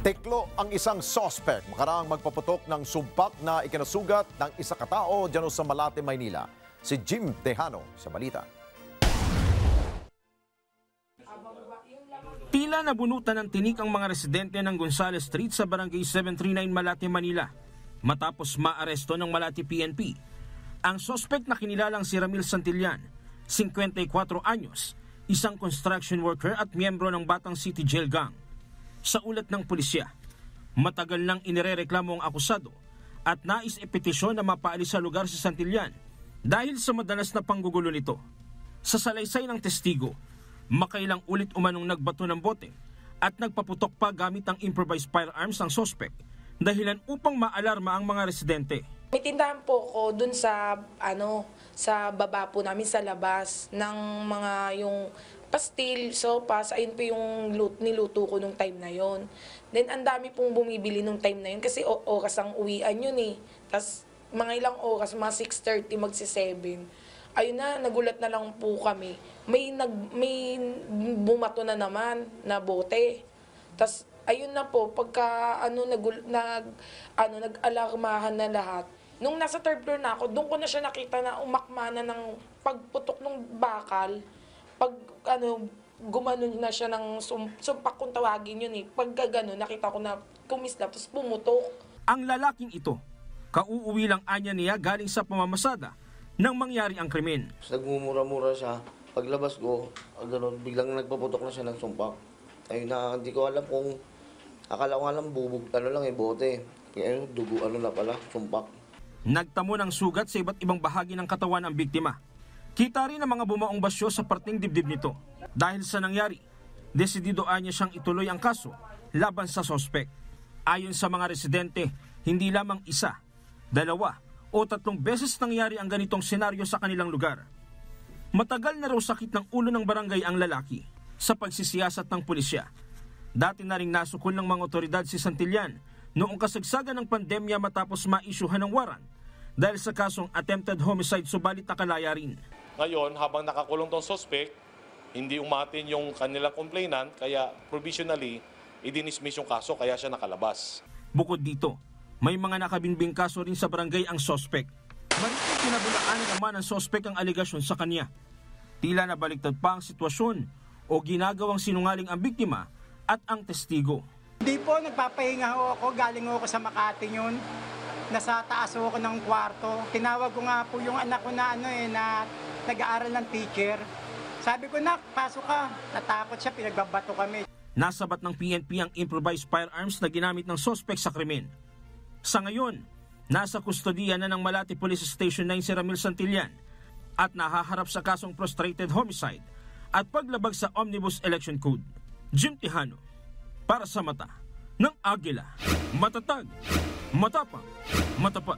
Teklo ang isang sospek makaraang magpaputok ng sumpak na ikinasugat ng isa katao dyan sa Malate, Maynila. Si Jim Tejano sa balita. Tila nabunutan ng tinik ang mga residente ng Gonzales Street sa Barangay 739 Malate, Manila matapos maaresto ng Malate PNP. Ang sospek na kinilalang si Ramil Santillan, 54 anyos, isang construction worker at miyembro ng Batang City Jail Gang. Sa ulat ng pulisya, matagal nang inirereklamo ang akusado at nais ipetisyon na mapaalis sa lugar si Santillan dahil sa madalas na panggugulo nito. Sa salaysay ng testigo, makailang ulit umanong nagbato ng bote at nagpaputok pa gamit ang improvised firearms ng sospek dahilan upang maalarma ang mga residente. May tindahan po ko dun sa sa baba po namin sa labas ng mga yung pastil, sopas, ayun po yung niluto ko nung time na yon. Then ang dami pong bumibili nung time na yun kasi oras ang uwian yun eh. Tapos mga ilang oras, mga 6:30 magsi-7. Ayun na, nagulat na lang po kami. May bumato na naman na bote. Tapos ayun na po, pagka nag-alarmahan na lahat. Nung nasa third floor na ako, doon ko na siya nakita na umakma na ng pagputok ng bakal. Pag gumanon na siya ng sumpak kung tawagin yun eh. Pag gano'n, nakita ko na kumislap, tapos pumutok. Ang lalaking ito, kauuwi lang anya niya galing sa pamamasada nang mangyari ang krimen. Nagmumura-mura siya. Paglabas ko, biglang nagpaputok na siya ng sumpak. Ayun na, hindi ko alam kung, akala ko alam, bubog, bote. Kaya dugo, na pala, sumpak. Nagtamo ng sugat sa iba't ibang bahagi ng katawan ng biktima. Kita rin ang mga bumaong basyo sa parting dibdib nito. Dahil sa nangyari, desidido anya siyang ituloy ang kaso laban sa sospek. Ayon sa mga residente, hindi lamang isa, 2 o 3 beses nangyari ang ganitong senaryo sa kanilang lugar. Matagal na raw sakit ng ulo ng barangay ang lalaki sa pagsisiyasat ng pulisya. Dati na ring nasukol ng mga otoridad si Santillan noong kasagsagan ng pandemya matapos ma-isyuhan ng warrant dahil sa kasong attempted homicide subalit nakalaya rin. Ngayon, habang nakakulong tong suspect, hindi umatin yung kanilang complainant, kaya provisionally, idinismiss yung kaso, kaya siya nakalabas. Bukod dito, may mga nakabinbing kaso rin sa barangay ang suspect. Mariting pinabulaan naman ng suspect ang aligasyon sa kanya. Tila nabaliktad pa ang sitwasyon o ginagawang sinungaling ang biktima at ang testigo. Hindi po, nagpapahinga ako, galing ako sa Makati yun. Nasa taas ako ng kwarto. Tinawag ko nga po yung anak ko na na nag-aaral ng teacher. Sabi ko, nak, pasok ka. Natakot siya, pinagbabato kami. Nasabat ng PNP ang improvised firearms na ginamit ng suspect sa krimen. Sa ngayon, nasa kustodiya na ng Malate Police Station 9 si Ramil Santillan at nahaharap sa kasong frustrated homicide at paglabag sa Omnibus Election Code. Jim Tejano, para sa mata ng Agila. Matatag, matapang, matapat.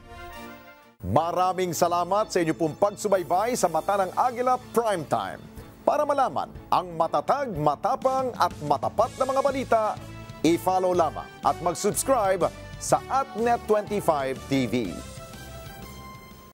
Maraming salamat sa inyo pong pagsubaybay sa Mata ng Agila Primetime. Para malaman ang matatag, matapang at matapat na mga balita, i-follow lamang at mag-subscribe sa @Net25 TV.